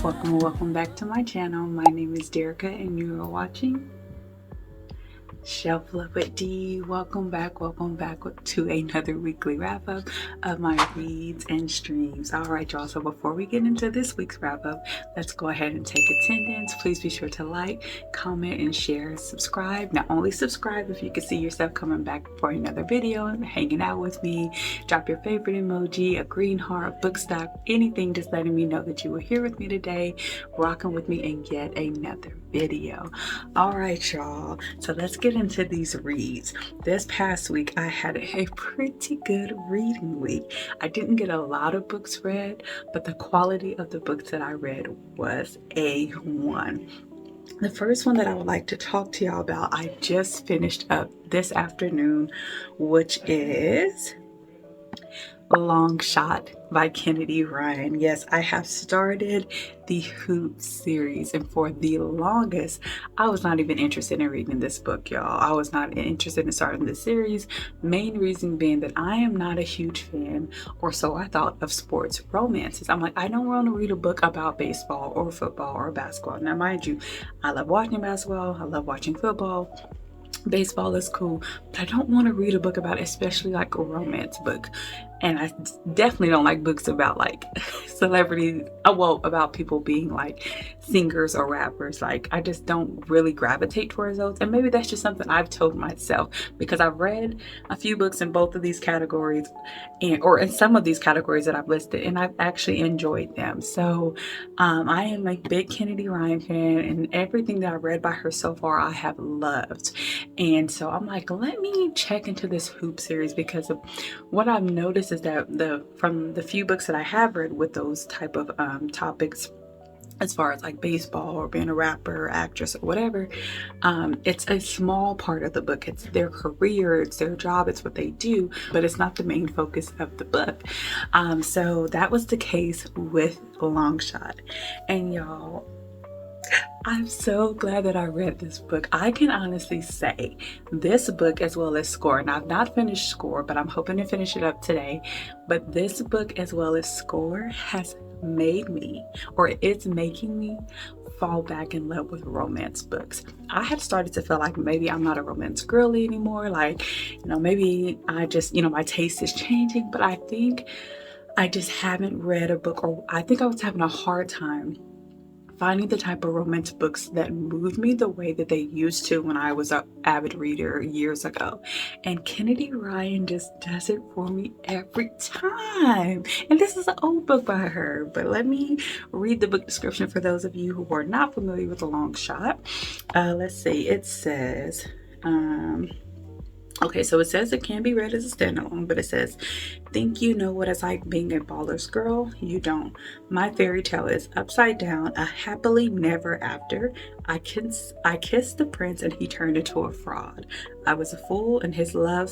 Welcome back to my channel. My name is Derica and you are watching Shelf Love with D. Welcome back to another weekly wrap up of my reads and streams. All right, y'all. So before we get into this week's wrap up, let's go ahead and take attendance. Please be sure to like, comment, and share. Subscribe. Not only subscribe if you can see yourself coming back for another video and hanging out with me. Drop your favorite emoji, a green heart, book stock, anything, just letting me know that you were here with me today, rocking with me in yet another video. All right, y'all. So let's get into these reads. This past week I had a pretty good reading week. I didn't get a lot of books read, but the quality of the books that I read was A1. The first one that I would like to talk to y'all about, I just finished up this afternoon, which is Long Shot by Kennedy Ryan. Yes, I have started the Hoop series, and for the longest I was not even interested in reading this book, y'all. I was not interested in starting this series. Main reason being that I am not a huge fan, or so I thought, of sports romances. I'm like, I don't want to read a book about baseball or football or basketball. Now mind you, I love watching basketball, I love watching football, baseball is cool, but I don't want to read a book about, especially like a romance book. And I definitely don't like books about like celebrities, well, about people being like singers or rappers. Like, I just don't really gravitate towards those. And maybe that's just something I've told myself, because I've read a few books in both of these categories, or in some of these categories that I've listed, and I've actually enjoyed them. So I am a big Kennedy Ryan fan, and everything that I've read by her so far I have loved. And so I'm like, let me check into this Hoop series, because of what I've noticed is that from the few books that I have read with those type of topics, as far as like baseball or being a rapper or actress or whatever, it's a small part of the book. It's their career, it's their job, it's what they do, but it's not the main focus of the book. So that was the case with Long Shot. And y'all, I'm so glad that I read this book. I can honestly say this book, as well as Score, and I've not finished Score, but I'm hoping to finish it up today. But this book, as well as Score, has made me, or it's making me, fall back in love with romance books. I had started to feel like maybe I'm not a romance girly anymore. Like, maybe I just, my taste is changing, but I think I just haven't read a book, or I think I was having a hard time finding the type of romance books that moved me the way that they used to when I was an avid reader years ago. And Kennedy Ryan just does it for me every time. And this is an old book by her, but let me read the book description for those of you who are not familiar with The Long Shot. Let's see, it says, okay, so it says it can be read as a standalone, but it says, think you know what it's like being a baller's girl? You don't. My fairy tale is upside down, a happily never after. I kissed the prince and he turned into a fraud. I was a fool and his love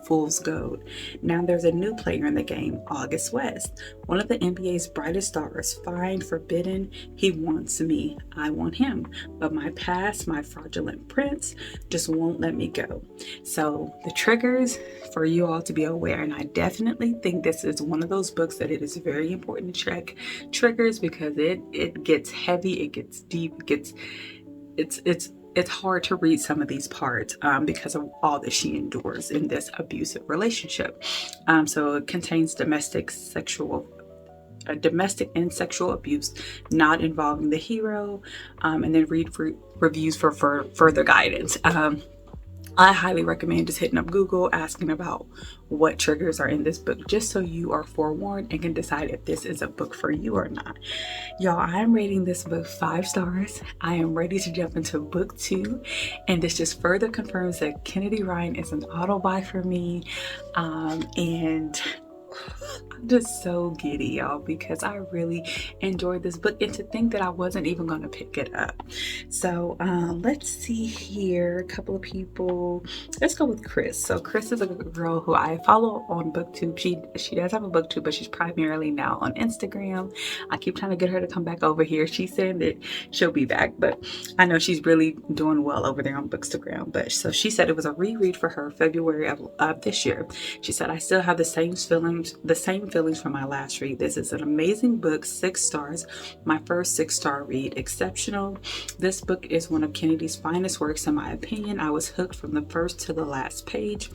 fool's gold. Now there's a new player in the game, August West, one of the NBA's brightest stars, fine, forbidden. He wants me, I want him, but my past, my fraudulent prince, just won't let me go. So the triggers for you all to be aware, and I definitely think this is one of those books that it is very important to check triggers, because it gets heavy, it gets deep, it's hard to read some of these parts because of all that she endures in this abusive relationship. So it contains domestic and sexual abuse not involving the hero, and then read reviews for further guidance. I highly recommend just hitting up Google, asking about what triggers are in this book, just so you are forewarned and can decide if this is a book for you or not. Y'all, I am rating this book 5 stars. I am ready to jump into book 2, and this just further confirms that Kennedy Ryan is an auto-buy for me, and I'm just so giddy, y'all, because I really enjoyed this book, and to think that I wasn't even going to pick it up. So let's see here, a couple of people. Let's go with Chris. So Chris is a girl who I follow on Booktube. She does have a Booktube, but she's primarily now on Instagram. I keep trying to get her to come back over here. She said that she'll be back, but I know she's really doing well over there on Bookstagram. But so she said it was a reread for her, February of this year. She said, I still have the same feelings from my last read. This is an amazing book, 6 stars, my first 6-star read, exceptional. This book is one of Kennedy's finest works in my opinion. I was hooked from the first to the last page.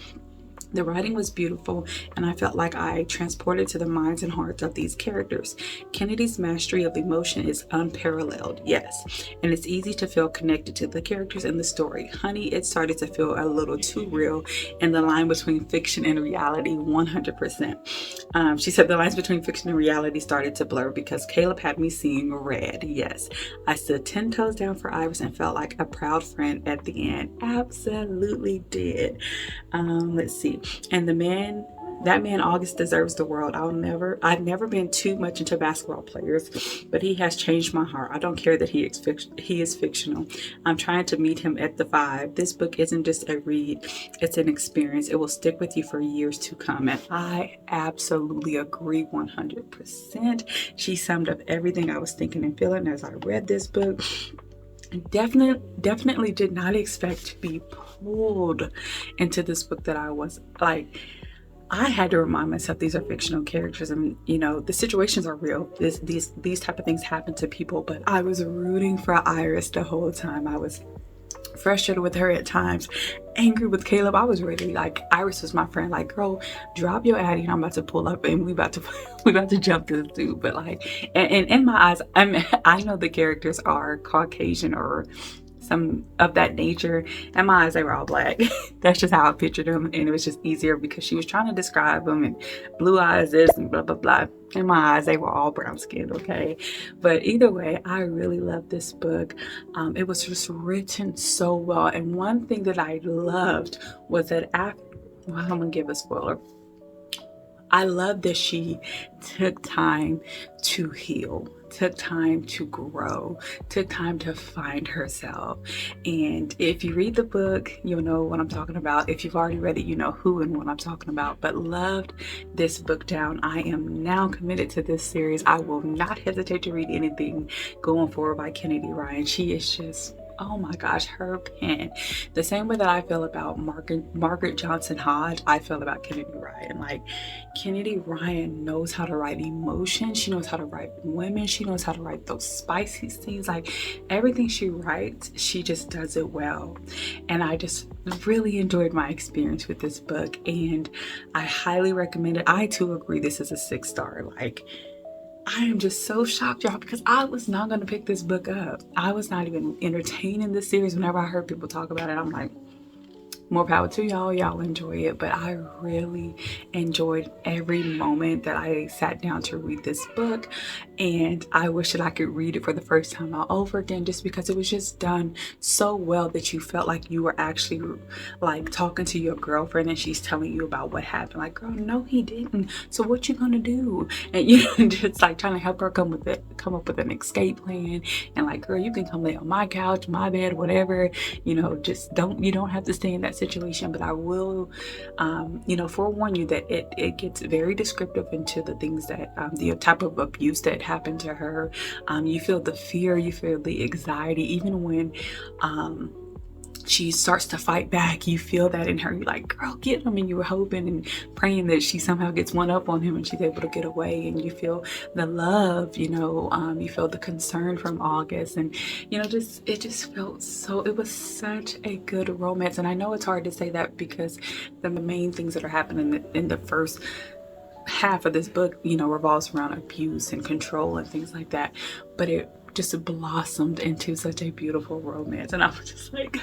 The writing was beautiful, and I felt like I transported to the minds and hearts of these characters. Kennedy's mastery of emotion is unparalleled, yes, and it's easy to feel connected to the characters in the story. Honey, it started to feel a little too real, and the line between fiction and reality, 100%. She said the lines between fiction and reality started to blur because Caleb had me seeing red. Yes, I stood 10 toes down for Iris and felt like a proud friend at the end. Absolutely did. Let's see. And that man August deserves the world. I've never been too much into basketball players, but he has changed my heart. I don't care that he is fictional. I'm trying to meet him at the 5. This book isn't just a read, it's an experience. It will stick with you for years to come. And I absolutely agree 100%. She summed up everything I was thinking and feeling as I read this book. Definitely did not expect to be pulled into this book that I was like. I had to remind myself these are fictional characters, and the situations are real. These type of things happen to people, but I was rooting for Iris the whole time. I was frustrated with her at times, angry with Caleb. I was ready. Like, Iris was my friend. Like, girl, drop your Addy and I'm about to pull up and we about to jump this dude. But like, and in my eyes, I know the characters are Caucasian or some of that nature. In my eyes, they were all black. That's just how I pictured them, and it was just easier because she was trying to describe them and blue eyes this and blah blah blah. In my eyes, they were all brown skinned, okay? But either way, I really love this book. It was just written so well, and one thing that I loved was that I'm gonna give a spoiler. I love that she took time to heal, took time to grow, took time to find herself. And if you read the book, you'll know what I'm talking about. If you've already read it, you know who and what I'm talking about. But loved this book down. I am now committed to this series. I will not hesitate to read anything going forward by Kennedy Ryan. She is just, oh my gosh, her pen. The same way that I feel about Margaret Johnson Hodge, I feel about Kennedy Ryan. Like, Kennedy Ryan knows how to write emotion. She knows how to write women. She knows how to write those spicy scenes. Like, everything she writes, she just does it well. And I just really enjoyed my experience with this book, and I highly recommend it. I too agree this is a 6-star. Like, I am just so shocked, y'all, because I was not going to pick this book up. I was not even entertaining this series. Whenever I heard people talk about it, I'm like, more power to y'all. Y'all enjoy it. But I really enjoyed every moment that I sat down to read this book. And I wish that I could read it for the first time all over again, just because it was just done so well that you felt like you were actually like talking to your girlfriend and she's telling you about what happened. Like, girl, no, he didn't. So what you gonna do? And just like trying to help her come up with an escape plan. And like, girl, you can come lay on my couch, my bed, whatever. Just you don't have to stay in that situation. But I will forewarn you that it gets very descriptive into the things that the type of abuse that happened to her. You feel the fear, you feel the anxiety, even when she starts to fight back, you feel that in her. You're like, girl, get him. And you were hoping and praying that she somehow gets one up on him and she's able to get away. And you feel the love, you feel the concern from August. And, it just felt so, it was such a good romance. And I know it's hard to say that because the main things that are happening in the first half of this book, revolves around abuse and control and things like that. But it just blossomed into such a beautiful romance. And I was just like,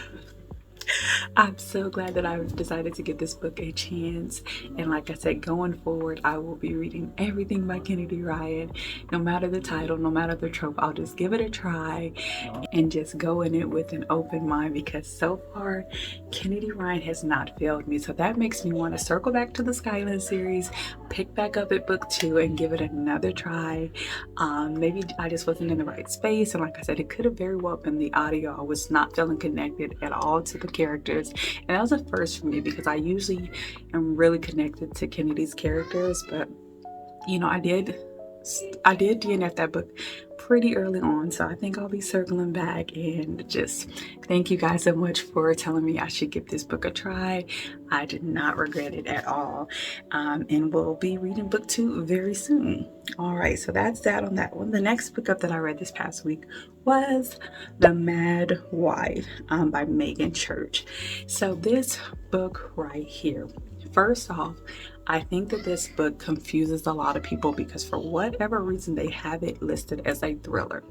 I'm so glad that I decided to give this book a chance. And like I said, going forward, I will be reading everything by Kennedy Ryan. No matter the title, no matter the trope, I'll just give it a try and just go in it with an open mind, because so far Kennedy Ryan has not failed me. So that makes me want to circle back to the Skyland series, pick back up at book 2 and give it another try. Maybe I just wasn't in the right space, and like I said, it could have very well been the audio. I was not feeling connected at all to the characters, and that was a first for me because I usually am really connected to Kennedy's characters. But I did I did DNF that book pretty early on, so I think I'll be circling back. And just thank you guys so much for telling me I should give this book a try. I did not regret it at all. And we'll be reading book 2 very soon. All right, so that's that on that one. The next book up that I read this past week was The Mad Wife by Megan Church. So this book right here, first off, I think that this book confuses a lot of people because for whatever reason they have it listed as a thriller.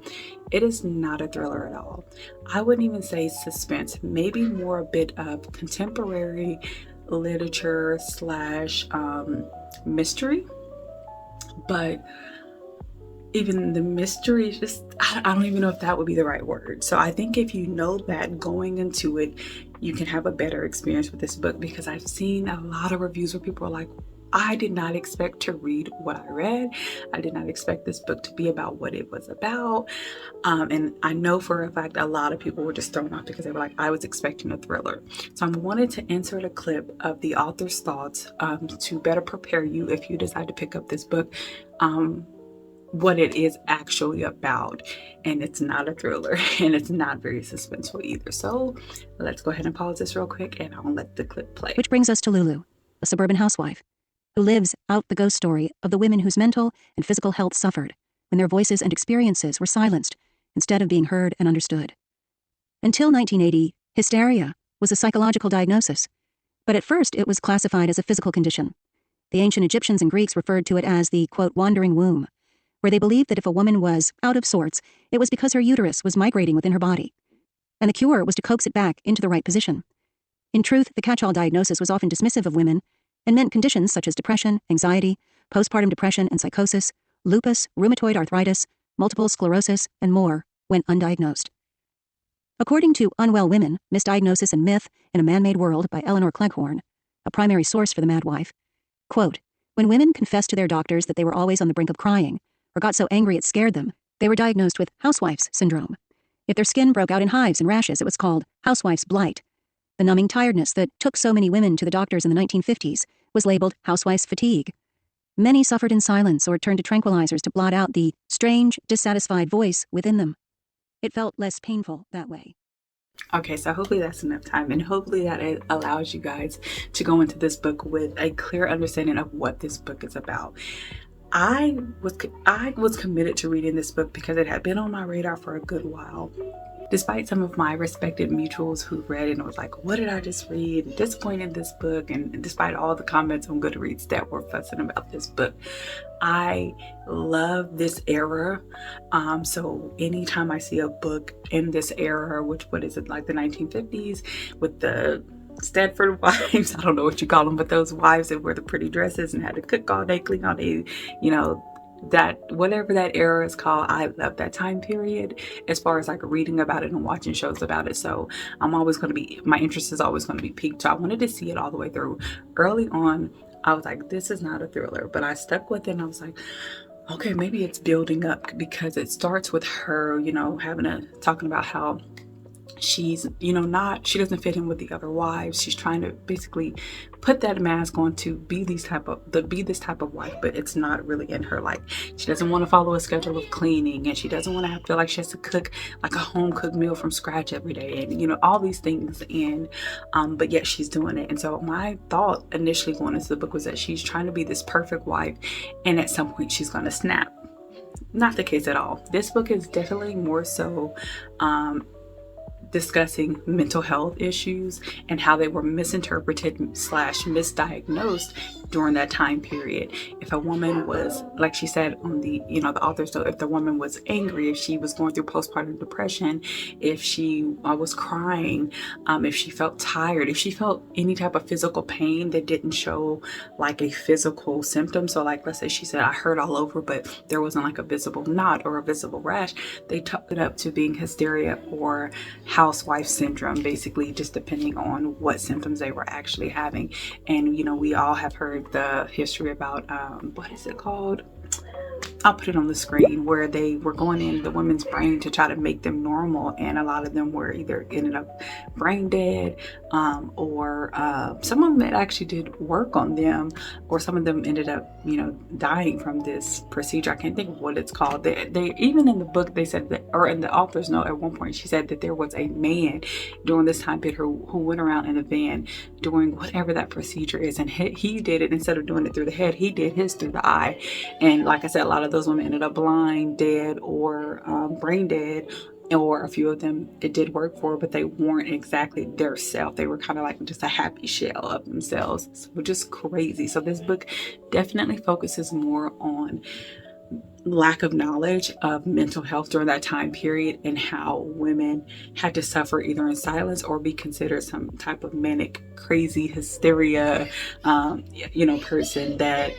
It is not a thriller at all. I wouldn't even say suspense, maybe more a bit of contemporary literature slash mystery. But even the mystery is just, I don't even know if that would be the right word. So I think if you know that going into it, you can have a better experience with this book, because I've seen a lot of reviews where people are like, I did not expect to read what I read. I did not expect this book to be about what it was about. And I know for a fact a lot of people were just thrown off because they were like, I was expecting a thriller. So I wanted to insert a clip of the author's thoughts to better prepare you if you decide to pick up this book. What it is actually about. And it's not a thriller, and it's not very suspenseful either. So let's go ahead and pause this real quick, and I'll let the clip play. Which brings us to Lulu, a suburban housewife who lives out the ghost story of the women whose mental and physical health suffered when their voices and experiences were silenced instead of being heard and understood. Until 1980, hysteria was a psychological diagnosis, but at first it was classified as a physical condition. The ancient Egyptians and Greeks referred to it as the, quote, wandering womb, where they believed that if a woman was out of sorts, it was because her uterus was migrating within her body, and the cure was to coax it back into the right position. In truth, the catch-all diagnosis was often dismissive of women and meant conditions such as depression, anxiety, postpartum depression and psychosis, lupus, rheumatoid arthritis, multiple sclerosis, and more went undiagnosed. According to Unwell Women, Misdiagnosis and Myth in a Man-Made World by Eleanor Cleghorn, a primary source for The Mad Wife, quote, when women confessed to their doctors that they were always on the brink of crying, or got so angry it scared them, they were diagnosed with housewife's syndrome. If their skin broke out in hives and rashes, it was called housewife's blight. The numbing tiredness that took so many women to the doctors in the 1950s was labeled housewife's fatigue. Many suffered in silence or turned to tranquilizers to blot out the strange, dissatisfied voice within them. It felt less painful that way. Okay, so hopefully that's enough time, and hopefully that it allows you guys to go into this book with a clear understanding of what this book is about. I was committed to reading this book because it had been on my radar for a good while. Despite some of my respected mutuals who read it and was like, what did I just read? Disappointed in this book. And despite all the comments on Goodreads that were fussing about this book, I love this era. So anytime I see a book in this era, which, what is it, like the 1950s with the Stedford wives, I don't know what you call them, but those wives that wear the pretty dresses and had to cook all day, clean all day, you know, that whatever that era is called, I love that time period as far as like reading about it and watching shows about it. So I'm always going to be, my interest is always going to be piqued. So I wanted to see it all the way through. Early on, I was like, this is not a thriller, but I stuck with it and I was like, okay, maybe it's building up, because it starts with her, you know, talking about how she's, you know, she doesn't fit in with the other wives. She's trying to basically put that mask on to be this type of wife, but it's not really in her. Like, she doesn't want to follow a schedule of cleaning, and she doesn't want to feel like she has to cook like a home cooked meal from scratch every day, and you know, all these things. And but yet she's doing it. And so my thought initially going into the book was that she's trying to be this perfect wife, and at some point she's going to snap. Not the case at all. This book is definitely more so discussing mental health issues and how they were misinterpreted / misdiagnosed during that time period. If a woman was, like she said on the, you know, the author, so if the woman was angry, if she was going through postpartum depression, if she was crying, if she felt tired, if she felt any type of physical pain that didn't show like a physical symptom. So like, let's say she said, I hurt all over, but there wasn't like a visible knot or a visible rash. They took it up to being hysteria or housewife syndrome, basically, just depending on what symptoms they were actually having. And, you know, we all have heard the history about, what is it called? I'll put it on the screen, where they were going in the women's brain to try to make them normal, and a lot of them were either ended up brain dead, or some of them actually did work on them, or some of them ended up, dying from this procedure. I can't think of what it's called. They even in the book they said that, or in the author's note at one point, she said that there was a man during this time period who went around in a van doing whatever that procedure is, and he did it, instead of doing it through the head, he did his through the eye. And like I said, a lot of those women ended up blind, dead, or brain dead, or a few of them it did work for, but they weren't exactly their self. They were kind of like just a happy shell of themselves, which is crazy. So this book definitely focuses more on lack of knowledge of mental health during that time period, and how women had to suffer either in silence or be considered some type of manic, crazy, hysteria, person that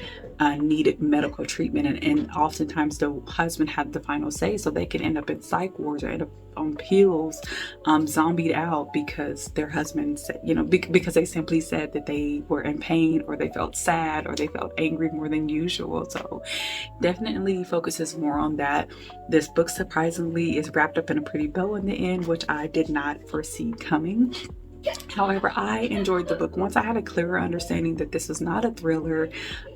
needed medical treatment, and oftentimes the husband had the final say, so they could end up in psych wards or end up on pills, zombied out, because their husband said, because they simply said that they were in pain, or they felt sad, or they felt angry more than usual. So definitely focuses more on that. This book surprisingly is wrapped up in a pretty bow in the end, which I did not foresee coming. However, I enjoyed the book once I had a clearer understanding that this was not a thriller,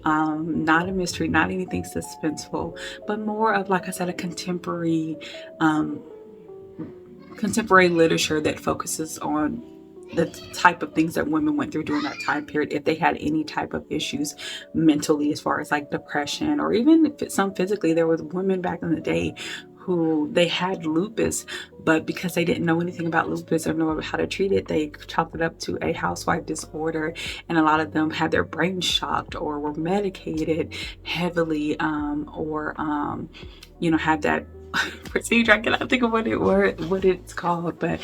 not a mystery, not anything suspenseful, but more of, like I said, a contemporary literature that focuses on the type of things that women went through during that time period, if they had any type of issues mentally, as far as like depression, or even some physically. There was women back in the day who they had lupus, but because they didn't know anything about lupus or know how to treat it, they chalked it up to a housewife disorder, and a lot of them had their brains shocked, or were medicated heavily, or had that procedure. I cannot think of what it's called, but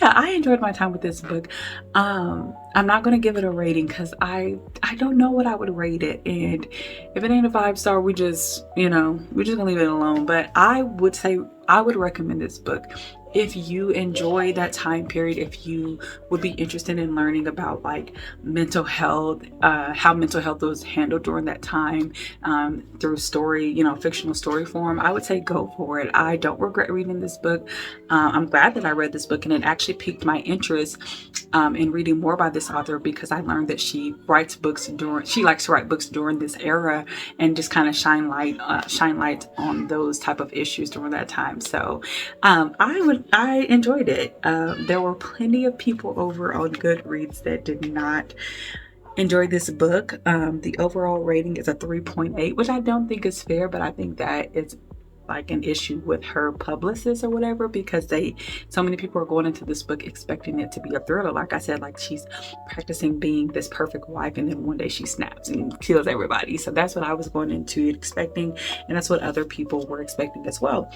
yeah, I enjoyed my time with this book. I'm not going to give it a rating because I don't know what I would rate it, and if it ain't a 5-star, we're just gonna leave it alone. But I would say I would recommend this book if you enjoy that time period, if you would be interested in learning about like mental health, how mental health was handled during that time, through story, fictional story form. I would say go for it. I don't regret reading this book. I'm glad that I read this book, and it actually piqued my interest in reading more by this author, because I learned that she likes to write books during this era, and just kind of shine light on those type of issues during that time. So I enjoyed it. There were plenty of people over on Goodreads that did not enjoy this book. The overall rating is a 3.8, which I don't think is fair, but I think that it's like an issue with her publicist or whatever, because so many people are going into this book expecting it to be a thriller. Like I said, like she's practicing being this perfect wife, and then one day she snaps and kills everybody. So that's what I was going into expecting, and that's what other people were expecting as well.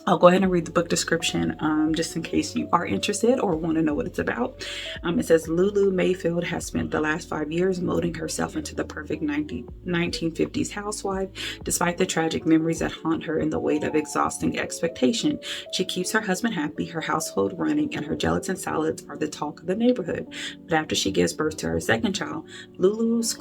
I'll go ahead and read the book description, just in case you are interested or want to know what it's about. It says, Lulu Mayfield has spent the last 5 years molding herself into the perfect 1950s housewife. Despite the tragic memories that haunt her and the weight of exhausting expectation, she keeps her husband happy, her household running, and her gelatin salads are the talk of the neighborhood. But after she gives birth to her second child, Lulu's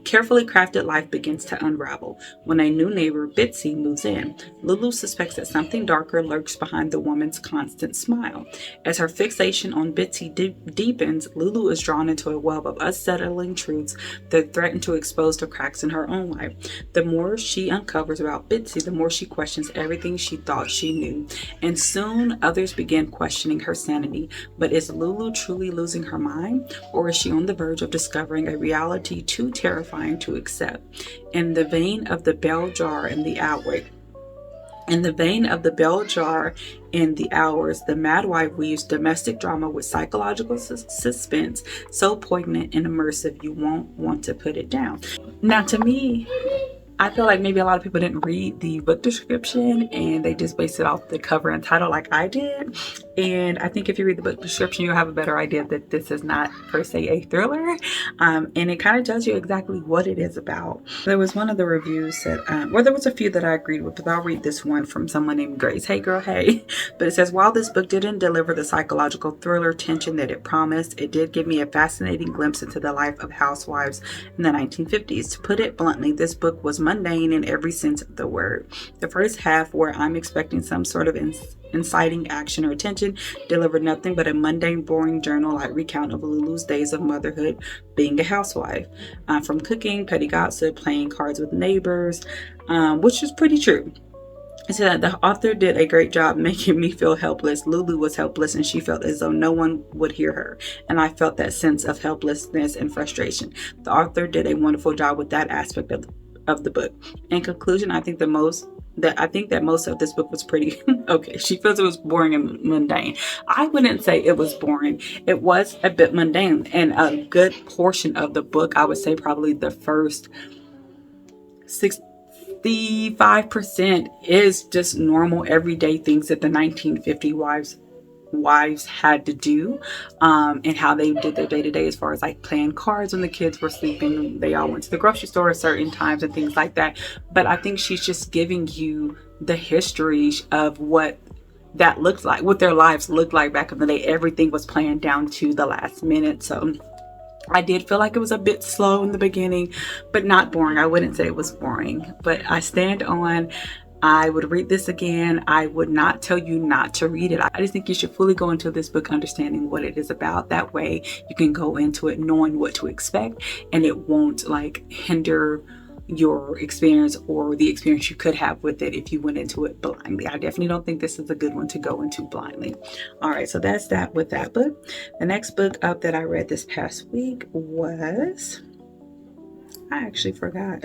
carefully crafted life begins to unravel when a new neighbor, Bitsy, moves in. Lulu suspects that something darker lurks behind the woman's constant smile. As her fixation on Bitsy deepens, Lulu is drawn into a web of unsettling truths that threaten to expose the cracks in her own life. The more she uncovers about Bitsy, the more she questions everything she thought she knew. And soon others begin questioning her sanity. But is Lulu truly losing her mind? Or is she on the verge of discovering a reality too terrifying to accept? In the vein of the bell jar and the hours, the Mad Wife weaves domestic drama with psychological suspense so poignant and immersive you won't want to put it down. Now, to me, I feel like maybe a lot of people didn't read the book description and they just based it off the cover and title like I did. And I think if you read the book description, you'll have a better idea that this is not per se a thriller. And it kind of tells you exactly what it is about. There was one of the reviews that, there was a few that I agreed with, but I'll read this one from someone named Grace. Hey girl, hey. But it says, while this book didn't deliver the psychological thriller tension that it promised, it did give me a fascinating glimpse into the life of housewives in the 1950s. To put it bluntly, this book was much mundane in every sense of the word. The first half, where I'm expecting some sort of inciting action or attention, delivered nothing but a mundane, boring journal-like recount of Lulu's days of motherhood, being a housewife, from cooking, petty gossip, playing cards with neighbors, which is pretty true. It said that the author did a great job making me feel helpless. Lulu was helpless, and she felt as though no one would hear her. And I felt that sense of helplessness and frustration. The author did a wonderful job with that aspect of the book. In conclusion, I think that most of this book was pretty okay. She feels it was boring and mundane. I wouldn't say it was boring. It was a bit mundane, and a good portion of the book, I would say probably the first 65% is just normal everyday things that the 1950 wives had to do, and how they did their day-to-day, as far as like playing cards when the kids were sleeping. They all went to the grocery store at certain times and things like that. But I think she's just giving you the history of what that looked like, what their lives looked like back in the day. Everything was planned down to the last minute. So I did feel like it was a bit slow in the beginning, but not boring. I wouldn't say it was boring, but I stand on, I would read this again. I would not tell you not to read it. I just think you should fully go into this book understanding what it is about. That way you can go into it knowing what to expect, and it won't like hinder your experience or the experience you could have with it if you went into it blindly. I definitely don't think this is a good one to go into blindly. All right, so that's that with that book. The next book up that I read this past week was, I actually forgot.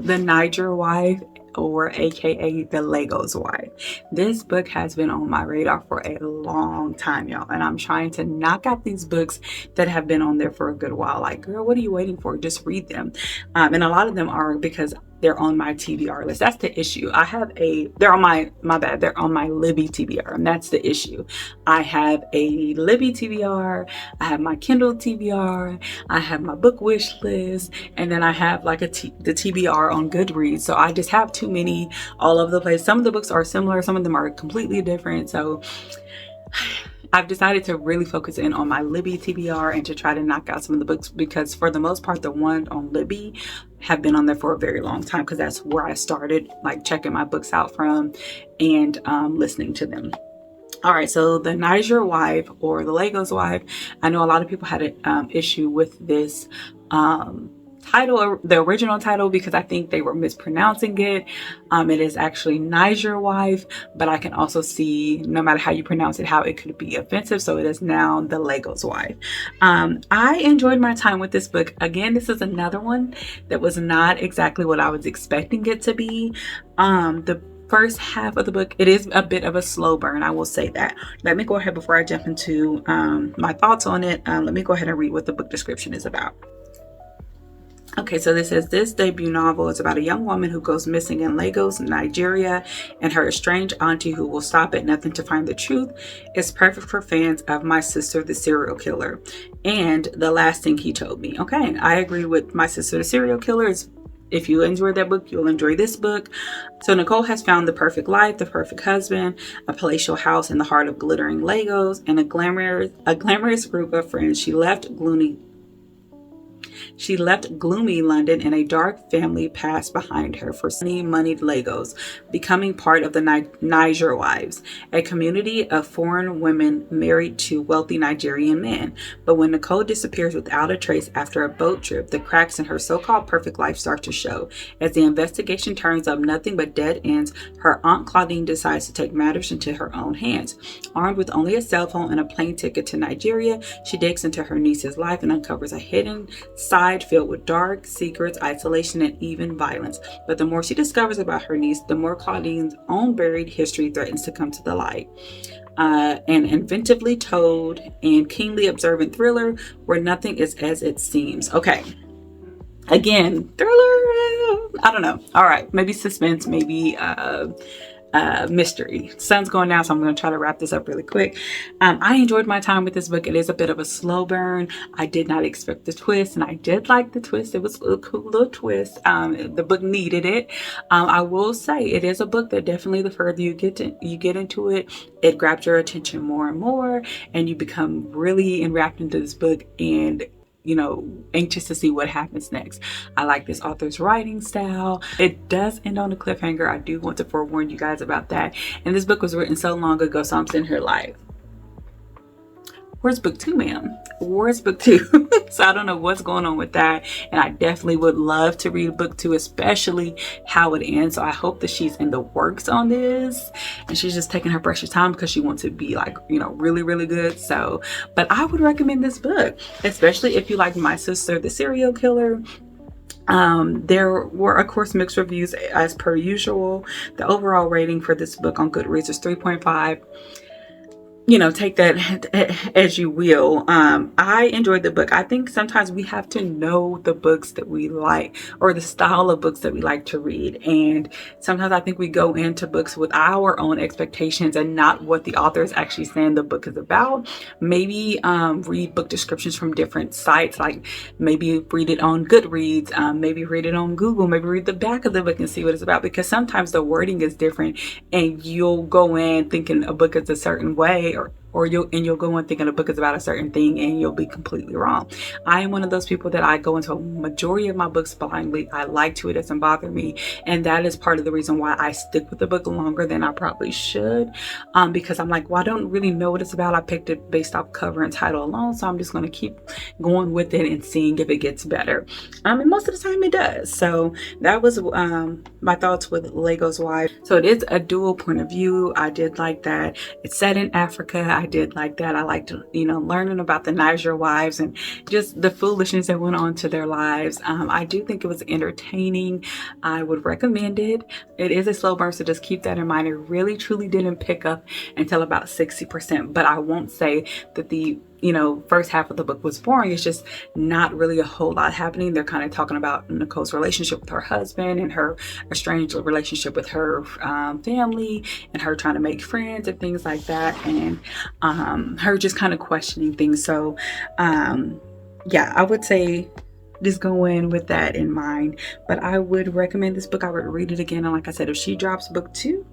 The Niger Wife, or aka the Legos Wife. This book has been on my radar for a long time, y'all, and I'm trying to knock out these books that have been on there for a good while. Like, girl, what are you waiting for? Just read them. And a lot of them are because they're on my TBR list. That's the issue. They're on they're on my Libby TBR, and that's the issue. I have a Libby TBR, I have my Kindle TBR, I have my book wish list, and then I have like the TBR on Goodreads. So I just have too many all over the place. Some of the books are similar, some of them are completely different. So I've decided to really focus in on my Libby TBR and to try to knock out some of the books, because for the most part, the ones on Libby have been on there for a very long time, because that's where I started like checking my books out from and listening to them. All right, so the Niger Wife, or the Legos Wife. I know a lot of people had an issue with this title, the original title, because I think they were mispronouncing it. It is actually Niger Wife, but I can also see, no matter how you pronounce it, how it could be offensive. So it is now the Legos Wife. I enjoyed my time with this book. Again, this is another one that was not exactly what I was expecting it to be. The first half of the book, it is a bit of a slow burn, I will say that. Let me go ahead, before I jump into my thoughts on it, let me go ahead and read what the book description is about. Okay, so this says, this debut novel is about a young woman who goes missing in Lagos, Nigeria, and her estranged auntie, who will stop at nothing to find the truth. It's perfect for fans of My Sister the Serial Killer and The Last Thing He Told Me. Okay, I agree with My Sister the Serial Killer. If you enjoyed that book, you'll enjoy this book. So Nicole has found the perfect life, the perfect husband, a palatial house in the heart of glittering Lagos, and a glamorous group of friends. She left gloomy London and a dark family past behind her for sunny, moneyed Lagos, becoming part of the Niger Wives, a community of foreign women married to wealthy Nigerian men. But when Nicole disappears without a trace after a boat trip, the cracks in her so-called perfect life start to show. As the investigation turns up nothing but dead ends, her Aunt Claudine decides to take matters into her own hands. Armed with only a cell phone and a plane ticket to Nigeria, she digs into her niece's life and uncovers a hidden side filled with dark secrets, isolation, and even violence. But the more she discovers about her niece, the more Claudine's own buried history threatens to come to the light. An inventively told and keenly observant thriller where nothing is as it seems. Okay. Again, thriller, I don't know. All right, maybe suspense, maybe mystery. Sun's going down, so I'm going to try to wrap this up really quick. I enjoyed my time with this book. It is a bit of a slow burn. I did not expect the twist, and I did like the twist. It was a cool little twist. The book needed it. I will say it is a book that definitely, the further you get into it, it grabs your attention more and more, and you become really enwrapped into this book, and anxious to see what happens next. I like this author's writing style. It does end on a cliffhanger. I do want to forewarn you guys about that. And this book was written so long ago, so I'm sitting here like, where's book 2, ma'am? Where's book 2? So I don't know what's going on with that. And I definitely would love to read book 2, especially how it ends. So I hope that she's in the works on this and she's just taking her precious time because she wants to be like, really, really good. So, but I would recommend this book, especially if you like My Sister, the Serial Killer. There were, of course, mixed reviews as per usual. The overall rating for this book on Goodreads is 3.5. Take that as you will. I enjoyed the book. I think sometimes we have to know the books that we like or the style of books that we like to read. And sometimes I think we go into books with our own expectations and not what the author is actually saying the book is about. Maybe read book descriptions from different sites, like maybe read it on Goodreads, maybe read it on Google, maybe read the back of the book and see what it's about, because sometimes the wording is different and you'll go in thinking a book is a certain way, or you'll go in thinking a book is about a certain thing and you'll be completely wrong. I am one of those people that I go into a majority of my books blindly. I like to, it doesn't bother me, and that is part of the reason why I stick with the book longer than I probably should, because I'm like, well, I don't really know what it's about. I picked it based off cover and title alone, so I'm just going to keep going with it and seeing if it gets better, and most of the time it does. So that was my thoughts with Lego's Wife. So it is a dual point of view. I did like that. It's set in Africa. I did like that. I liked, learning about the Niger wives and just the foolishness that went on to their lives. I do think it was entertaining. I would recommend it. It is a slow burn, so just keep that in mind. It really, truly didn't pick up until about 60%, but I won't say that the first half of the book was boring. It's just not really a whole lot happening. They're kind of talking about Nicole's relationship with her husband and her estranged relationship with her family, and her trying to make friends and things like that, and her just kind of questioning things. So yeah, I would say just go in with that in mind. But I would recommend this book. I would read it again. And like I said, if she drops book 2,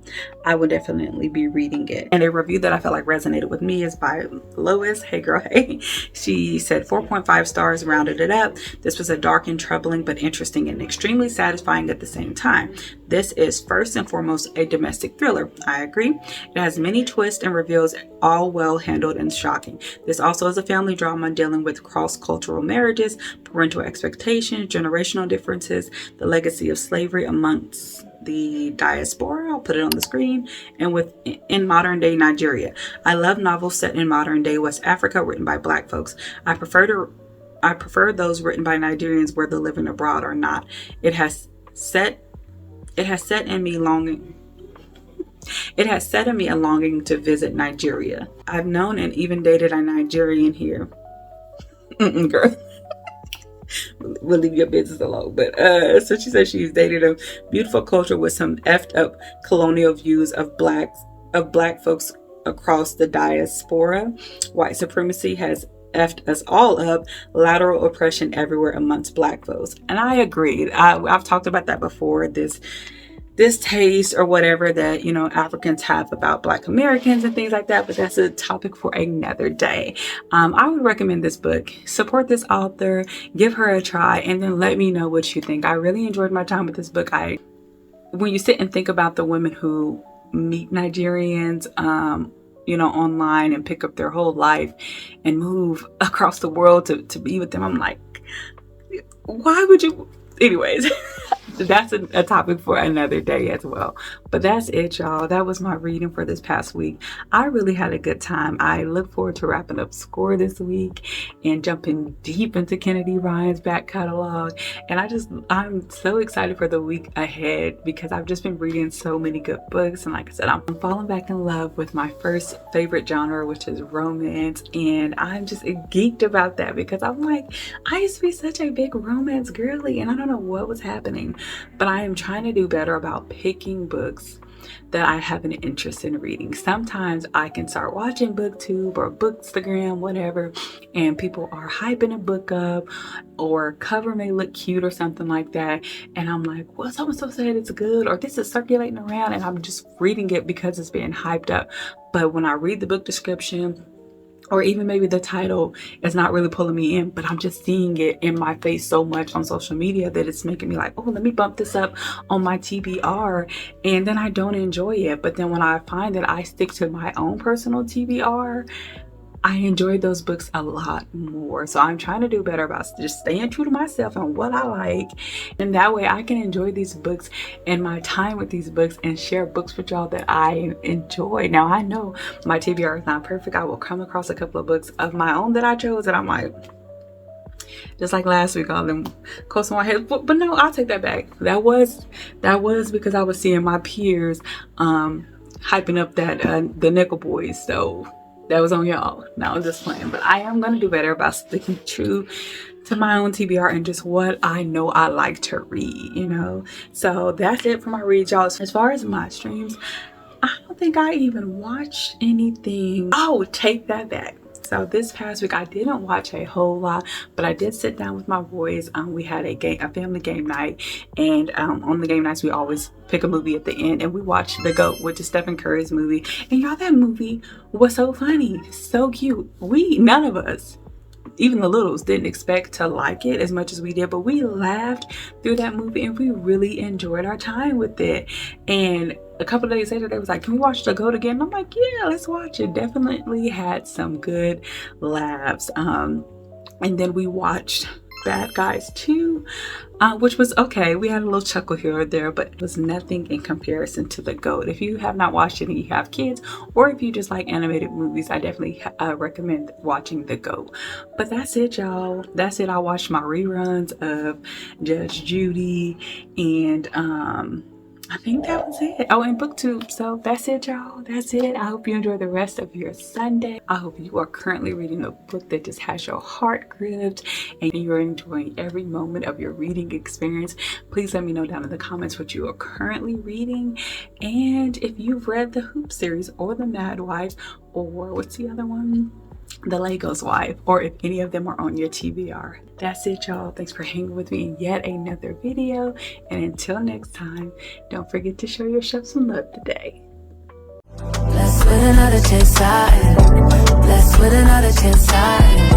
I would definitely be reading it. And a review that I felt like resonated with me is by Lois. Hey girl, hey. She said 4.5 stars, rounded it up. This was a dark and troubling but interesting and extremely satisfying at the same time. This is first and foremost a domestic thriller. I agree. It has many twists and reveals, all well handled and shocking. This also is a family drama dealing with cross-cultural marriages, parental expectations, generational differences, the legacy of slavery amongst the diaspora, I'll put it on the screen, and in modern day Nigeria. I love novels set in modern day West Africa written by Black folks. I prefer those written by Nigerians, whether living abroad or not. It has set in me a longing to visit Nigeria. I've known and even dated a Nigerian here. Girl. We'll leave your business alone. But so she says she's dated a beautiful culture with some effed up colonial views of black folks across the diaspora. White supremacy has effed us all up. Lateral oppression everywhere amongst Black folks. And I agree. I've talked about that before. This taste or whatever that Africans have about Black Americans and things like that, but that's a topic for another day. I would recommend this book. Support this author, give her a try, and then let me know what you think. I really enjoyed my time with this book. When you sit and think about the women who meet Nigerians online and pick up their whole life and move across the world to be with them, I'm like, why would you? Anyways, that's a topic for another day as well. But that's it, y'all. That was my reading for this past week. I really had a good time. I look forward to wrapping up SCORE this week and jumping deep into Kennedy Ryan's back catalog. And I'm so excited for the week ahead because I've just been reading so many good books. And like I said, I'm falling back in love with my first favorite genre, which is romance. And I'm just geeked about that because I'm like, I used to be such a big romance girly and I don't know what was happening. But I am trying to do better about picking books that I have an interest in reading. Sometimes I can start watching BookTube or Bookstagram, whatever, and people are hyping a book up or cover may look cute or something like that. And I'm like, well, someone so said it's good, or this is circulating around, and I'm just reading it because it's being hyped up. But when I read the book description, or even maybe the title is not really pulling me in, but I'm just seeing it in my face so much on social media that it's making me like, oh, let me bump this up on my TBR, and then I don't enjoy it. But then when I find that I stick to my own personal TBR, I enjoy those books a lot more. So I'm trying to do better about just staying true to myself and what I like. And that way I can enjoy these books and my time with these books and share books with y'all that I enjoy. Now, I know my TBR is not perfect. I will come across a couple of books of my own that I chose and I'm like, just like last week, all them close to my head. But no, I'll take that back. That was because I was seeing my peers hyping up that the Nickel Boys. So that was on y'all. Now I'm just playing, but I am gonna do better about sticking true to my own TBR and just what I know I like to read, you know. So that's it for my read, y'all. As far as my streams, I don't think I even watched anything. Oh, take that back. So this past week I didn't watch a whole lot, but I did sit down with my boys. We had a family game night, and on the game nights we always pick a movie at the end, and we watched The GOAT, which is Stephen Curry's movie. And y'all, that movie was so funny, so cute. None of us, even the littles, didn't expect to like it as much as we did, but we laughed through that movie and we really enjoyed our time with it. And a couple of days later, they was like, can we watch The GOAT again? And I'm like, yeah, let's watch it. Definitely had some good laughs. And then we watched Bad Guys 2, which was okay. We had a little chuckle here or there, but it was nothing in comparison to The GOAT. If you have not watched it and you have kids, or if you just like animated movies, I definitely recommend watching The GOAT. But that's it, y'all. That's it. I watched my reruns of Judge Judy, and I think that was it. Oh, and BookTube. So that's it, y'all. That's it. I hope you enjoy the rest of your Sunday. I hope you are currently reading a book that just has your heart gripped and you're enjoying every moment of your reading experience. Please let me know down in the comments what you are currently reading, and if you've read the Hoop series or the Mad Wife, or what's the other one? The Lego's Wife, or if any of them are on your TBR. That's it, y'all. Thanks for hanging with me in yet another video, and until next time, don't forget to show yourself some love today. Blessed with another chance, blessed with another chance.